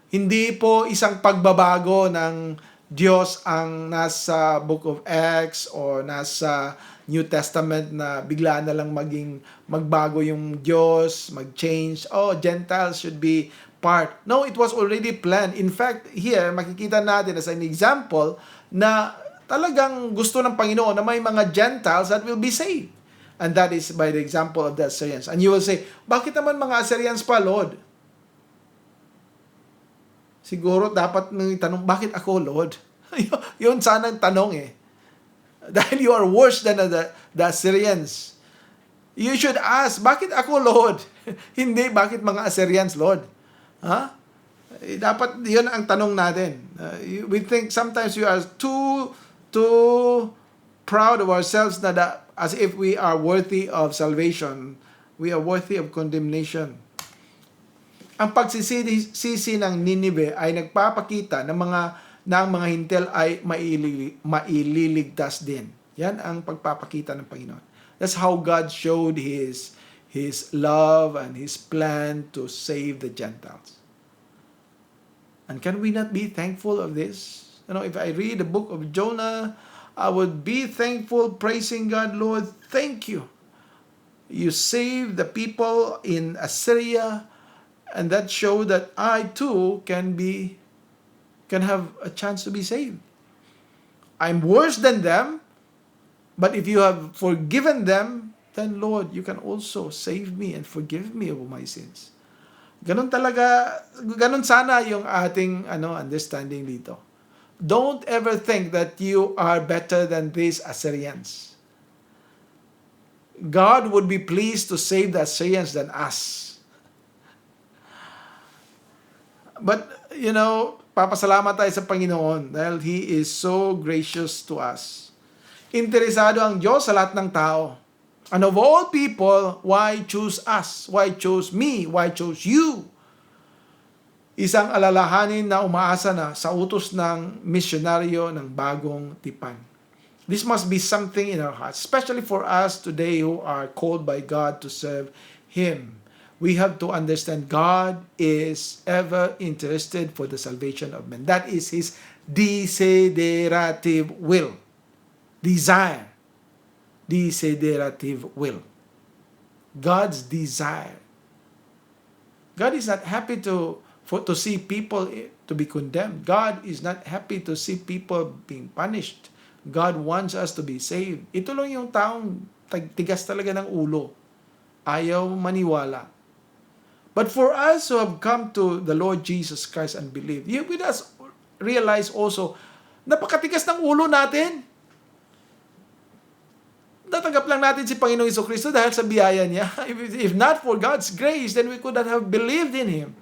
Hindi po isang pagbabago ng Diyos ang nasa Book of Acts o nasa New Testament na bigla na lang magbago yung Diyos, mag-change. Oh, Gentiles should be part. No, it was already planned. In fact, here, makikita natin as an example na talagang gusto ng Panginoon na may mga Gentiles that will be saved. And that is by the example of the Assyrians. And you will say, bakit naman mga Assyrians pa, Lord? Siguro dapat nang itanong, bakit ako, Lord? Yun sana ang tanong eh. Dahil you are worse than the Assyrians. You should ask, bakit ako, Lord? Hindi, bakit mga Assyrians, Lord? Ha? Dapat yun ang tanong natin. We think sometimes we are too proud of ourselves na as if we are worthy of salvation. We are worthy of condemnation. Ang pagsisisi ng Ninive ay nagpapakita ng mga hintil ay maililigtas din. Yan ang pagpapakita ng Panginoon. That's how God showed His love and His plan to save the Gentiles. And can we not be thankful of this? You know, if I read the book of Jonah, I would be thankful, praising God, Lord, thank you. You saved the people in Assyria, and that showed that I too can have a chance to be saved. I'm worse than them, but if you have forgiven them, then Lord, you can also save me and forgive me of my sins. Ganon sana yung ating understanding dito. Don't ever think that you are better than these Assyrians. God would be pleased to save the Assyrians than us. But, papasalamat tayo sa Panginoon dahil He is so gracious to us. Interesado ang Diyos sa lahat ng tao. And of all people, why choose us? Why choose me? Why choose you? Isang alalahanin na umaasa na sa utos ng misyonaryo ng bagong tipan. This must be something in our hearts, especially for us today who are called by God to serve Him. We have to understand God is ever interested for the salvation of men. That is His desiderative will. Desire. Desiderative will. God's desire. God is not happy to see people to be condemned. God is not happy to see people being punished. God wants us to be saved. Ito lang yung taong tigas talaga ng ulo. Ayaw maniwala. But for us who have come to the Lord Jesus Christ and believe, we must realize also, napakatigas ng ulo natin. Natanggap lang natin si Panginoong Jesucristo dahil sa biyaya niya. If not for God's grace, then we could not have believed in Him.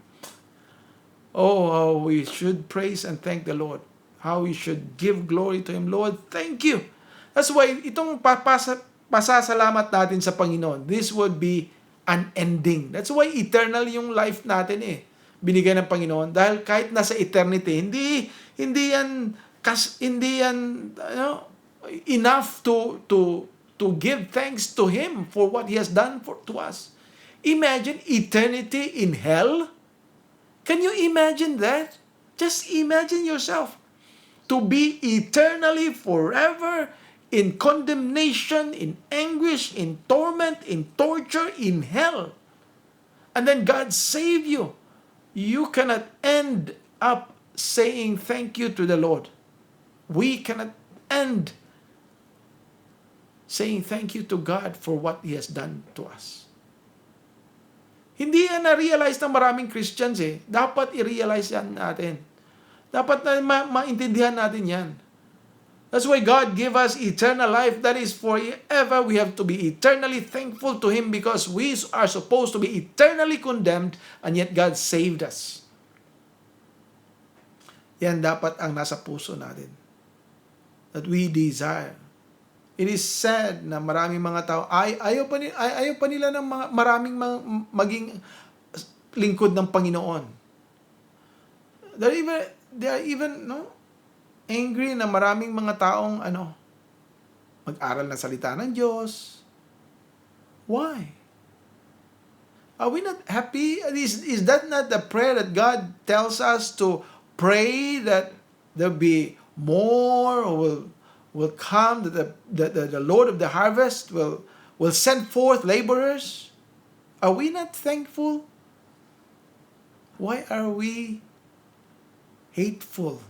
Oh, how we should praise and thank the Lord. How we should give glory to Him. Lord, thank you. That's why itong pasasalamat natin sa Panginoon, this would be unending. That's why eternal yung life natin binigay ng Panginoon. Dahil kahit nasa eternity, hindi yan enough to give thanks to Him for what He has done to us. Imagine eternity in hell. Can you imagine that? Just imagine yourself to be eternally forever in condemnation, in anguish, in torment, in torture, in hell. And then God saved you. You cannot end up saying thank you to the Lord. We cannot end saying thank you to God for what He has done to us. Hindi yan na-realize ng maraming Christians eh. Dapat i-realize yan natin. Dapat na maintindihan natin yan. That's why God gave us eternal life that is forever. We have to be eternally thankful to Him because we are supposed to be eternally condemned and yet God saved us. Yan dapat ang nasa puso natin. That we desire. It is sad na maraming mga tao ayaw pa nila ng maraming maging lingkod ng Panginoon. They are even angry na maraming mga taong mag-aral ng salita ng Diyos. Why? Are we not happy? Is that not the prayer that God tells us to pray, that there be more, or will come, that the Lord of the harvest will send forth laborers? Are we not thankful? Why are we hateful?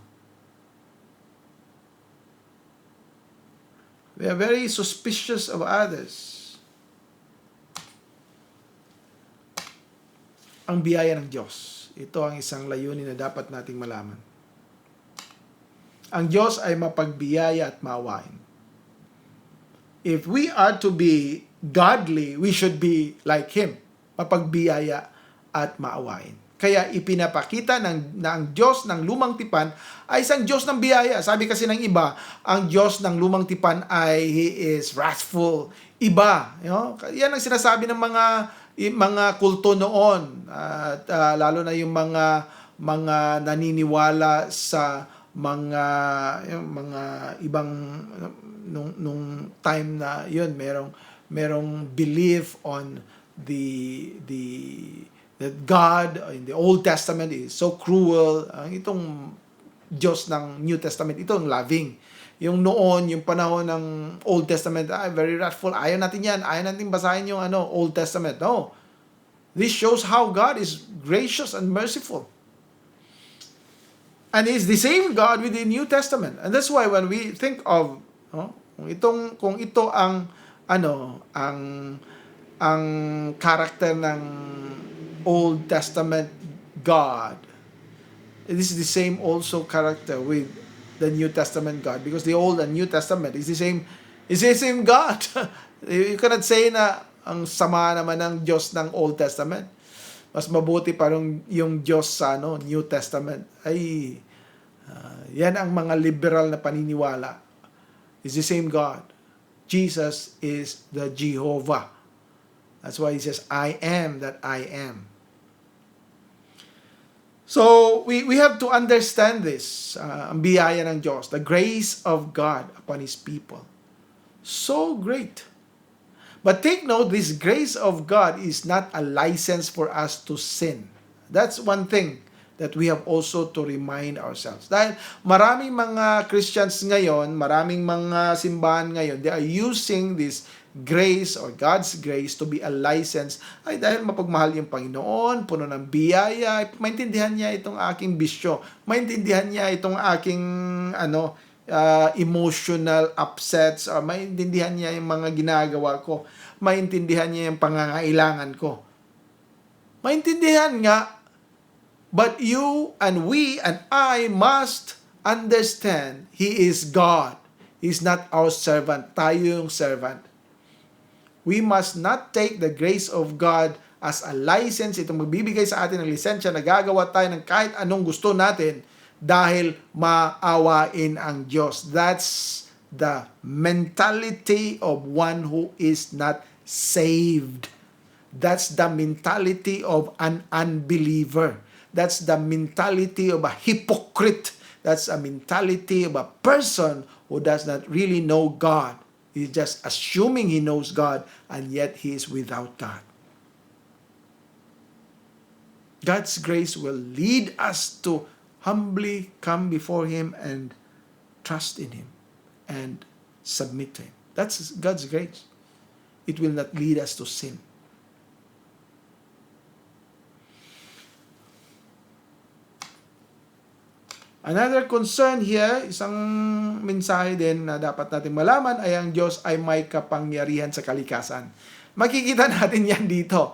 We are very suspicious of others. Ang biyaya ng Diyos. Ito ang isang layunin na dapat nating malaman. Ang Diyos ay mapagbiyaya at maawain. If we are to be godly, we should be like Him. Mapagbiyaya at maawain. Kaya ipinapakita na ang Diyos ng lumang tipan ay isang Diyos ng biyaya. Sabi kasi ng iba, ang Diyos ng lumang tipan ay He is wrathful. Iba. Yan ang sinasabi ng mga kulto noon. At lalo na yung mga naniniwala sa mga ibang nung time na yun, merong belief on that God in the Old Testament is so cruel. Itong Diyos ng New Testament, itong loving. Yung noon, yung panahon ng Old Testament, very wrathful. Ayaw natin yan. Ayaw natin basahin yung Old Testament. No. This shows how God is gracious and merciful. And He's the same God with the New Testament. And that's why when we think of kung ito ang character ng Old Testament God, this is the same also character with the New Testament God, because the Old and New Testament is the same God. You cannot say na ang sama naman ng Diyos ng Old Testament. Mas mabuti parang yung Diyos sa New Testament. Yan ang mga liberal na paniniwala. It's the same God. Jesus is the Jehovah. That's why He says, I am that I am. So, we have to understand this. Ang biyaya ng Diyos. The grace of God upon His people. So great. But take note, this grace of God is not a license for us to sin. That's one thing that we have also to remind ourselves. Dahil maraming mga Christians ngayon, maraming mga simbahan ngayon, they are using this grace or God's grace to be a license. Dahil mapagmahal yung Panginoon, puno ng biyaya, maintindihan niya itong aking bisyo, maintindihan niya itong aking emotional upsets, or maintindihan niya yung mga ginagawa ko, maintindihan niya yung pangangailangan ko. Maintindihan nga, but you and we and I must understand He is God. He is not our servant. Tayo yung servant. We must not take the grace of God as a license. Itong magbibigay sa atin ng lisensya na gagawa tayo ng kahit anong gusto natin dahil maawain ang Diyos. That's the mentality of one who is not saved. That's the mentality of an unbeliever. That's the mentality of a hypocrite. That's a mentality of a person who does not really know God. He's just assuming he knows God, and yet he is without God. God's grace will lead us to humbly come before Him and trust in Him and submit to Him. That's God's grace. It will not lead us to sin. Another concern here, isang mensahe din na dapat natin malaman ay ang Diyos ay may kapangyarihan sa kalikasan. Makikita natin yan dito.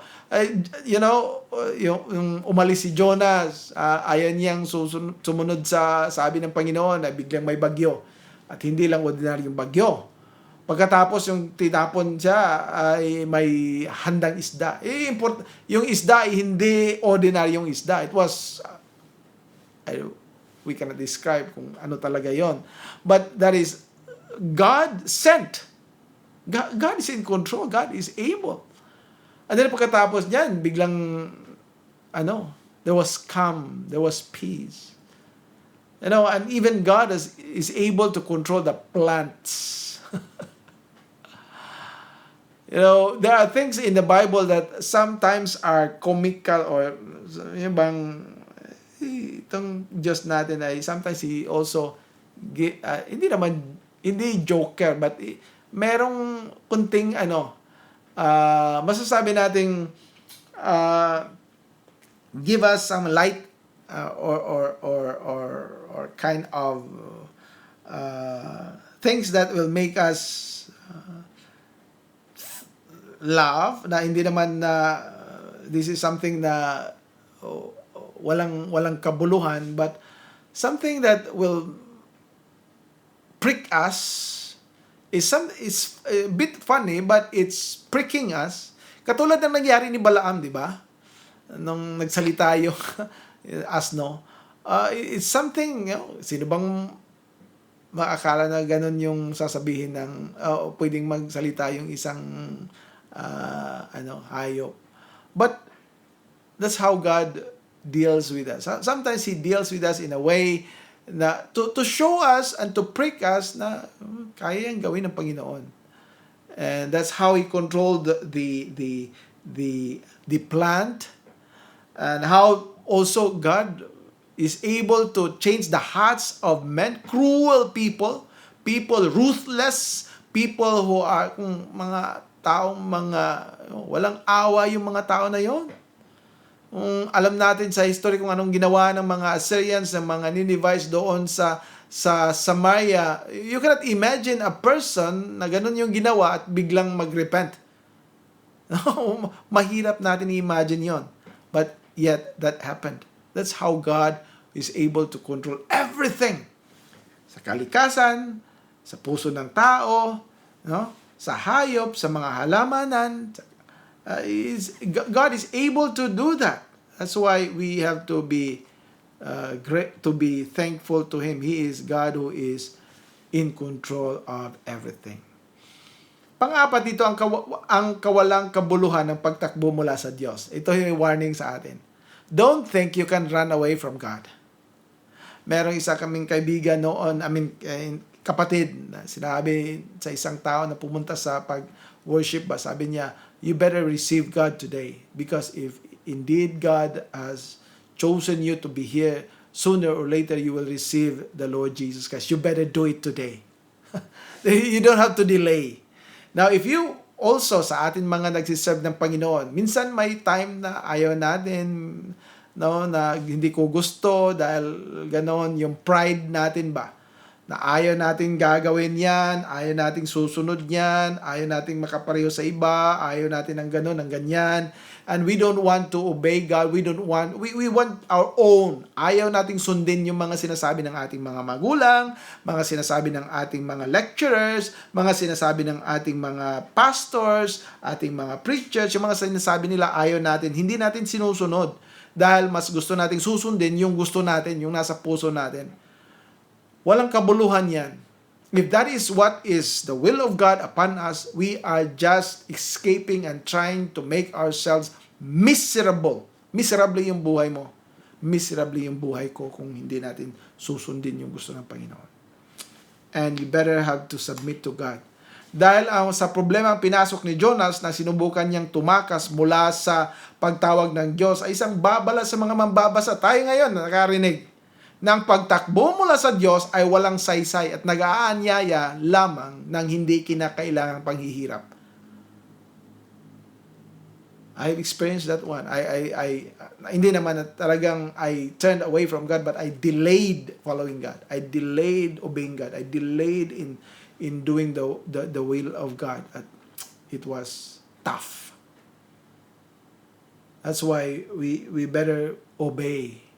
Yung umalis si Jonas, ayaw niyang sumunod sa sabi ng Panginoon na biglang may bagyo. At hindi lang ordinaryong bagyo. Pagkatapos yung tinapon siya ay may handang isda. Yung isda ay hindi ordinaryong isda. It was, we cannot describe kung ano talaga yon. But that is, God sent. God is in control. God is able. And then pagkatapos niyan, biglang, there was calm. There was peace. And even God is able to control the plants. There are things in the Bible that sometimes are comical or yung bang itong Diyos natin ay sometimes He also hindi joker but merong kunting masasabi nating give us some light or kind of things that will make us laugh na hindi naman na this is something na walang kabuluhan but something that will prick us is a bit funny but it's pricking us katulad ng nangyari ni Balaam, di ba? Nung nagsalita yung asno, it's something, sino bang maakala na ganun yung sasabihin ng pwedeng magsalita yung isang hayop. But that's how God deals with us. Sometimes He deals with us in a way na to show us and to prick us na kaya yang gawin ng Panginoon. And that's how He controlled the plant, and how also God is able to change the hearts of men, cruel people, ruthless, people who are mga taong walang awa yung mga tao na yon. Alam natin sa history kung anong ginawa ng mga Assyrians, ng mga Ninevites doon sa Samaria. You cannot imagine a person na ganun yung ginawa at biglang mag-repent. Mahirap natin i-imagine yon. But yet, that happened. That's how God is able to control everything. Sa kalikasan, sa puso ng tao, sa hayop, sa mga halamanan. God is able to do that. That's why we have to be great, to be thankful to Him. He is God who is in control of everything. Pang-apat dito, ang kawalang kabuluhan ng pagtakbo mula sa Diyos. Ito yung warning sa atin. Don't think you can run away from God. Merong isa kaming kaibigan noon, kapatid, na sinabi sa isang tao na pumunta sa pag-worship ba, sabi niya, you better receive God today. Because if indeed God has chosen you to be here, sooner or later you will receive the Lord Jesus Christ. You better do it today. You don't have to delay. Now, if you also sa atin mga nagsiserve ng Panginoon, minsan may time na ayaw natin, na hindi ko gusto dahil ganoon yung pride natin ba, na ayaw natin gagawin yan, ayaw natin susunod yan, ayaw natin makapareho sa iba, ayaw natin ng ganoon, ng ganyan, and we don't want to obey God, we want our own. Ayaw nating sundin yung mga sinasabi ng ating mga magulang, mga sinasabi ng ating mga lecturers, mga sinasabi ng ating mga pastors, ating mga preachers, yung mga sinasabi nila ayaw natin, hindi natin sinusunod dahil mas gusto nating susundin yung gusto natin, yung nasa puso natin. Walang kabuluhan yan. If that is what is the will of God upon us, we are just escaping and trying to make ourselves miserable. Miserable yung buhay mo. Miserable yung buhay ko kung hindi natin susundin yung gusto ng Panginoon. And you better have to submit to God. Dahil sa problema ang pinasok ni Jonas na sinubukan niyang tumakas mula sa pagtawag ng Diyos ay isang babala sa mga mambabasa. Tayo ngayon nakarinig ng pagtakbo mula sa Diyos ay walang saysay at nag-aanyaya lamang ng hindi kinakailangang paghihirap. I've experienced that one. Hindi naman na talagang I turned away from God, but I delayed following God. I delayed obeying God. I delayed in doing the will of God. At it was tough. That's why we better obey.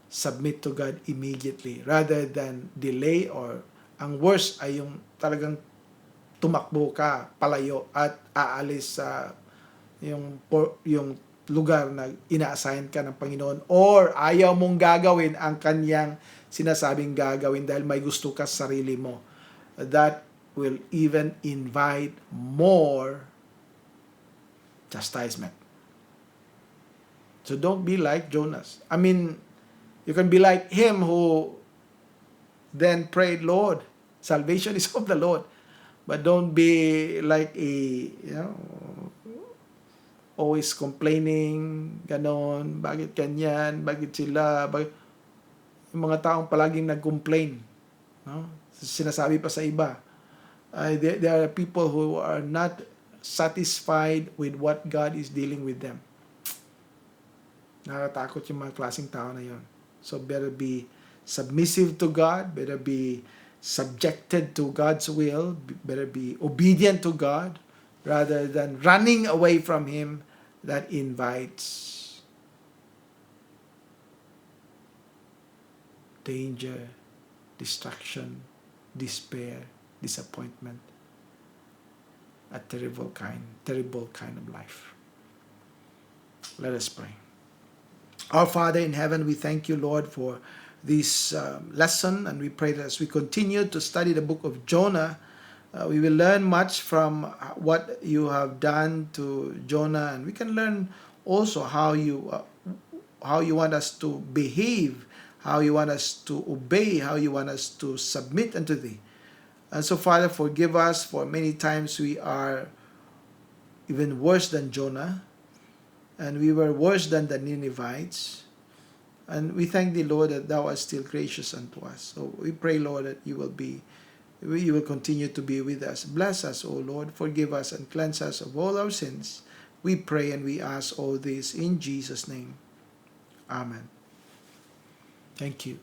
Submit to God immediately rather than delay, or ang worst ay yung talagang tumakbo ka palayo at aalis sa yung lugar na ina-assign ka ng Panginoon, or ayaw mong gagawin ang kanyang sinasabing gagawin dahil may gusto ka sa sarili mo. That will even invite more chastisement. So don't be like Jonas. I mean, you can be like him who then prayed, Lord, salvation is of the Lord. But don't be like always complaining, ganon, bakit ganyan, bakit sila, yung mga taong palaging nag-complain, no? Sinasabi pa sa iba. There are people who are not satisfied with what God is dealing with them. Nakatakot yung mga klaseng tao na yon. So better be submissive to God, better be subjected to God's will, better be obedient to God, rather than running away from Him. That invites danger, destruction, despair, disappointment, a terrible kind of life. Let us pray. Our Father in heaven, we thank you, Lord, for this lesson, and we pray that as we continue to study the book of Jonah, we will learn much from what you have done to Jonah, and we can learn also how you want us to behave, how you want us to obey, how you want us to submit unto thee. And so, Father, forgive us, for many times we are even worse than Jonah, and we were worse than the Ninevites. And we thank thee, Lord, that thou art still gracious unto us. So we pray, Lord, that you will continue to be with us. Bless us, O Lord. Forgive us and cleanse us of all our sins. We pray and we ask all this in Jesus' name. Amen. Thank you.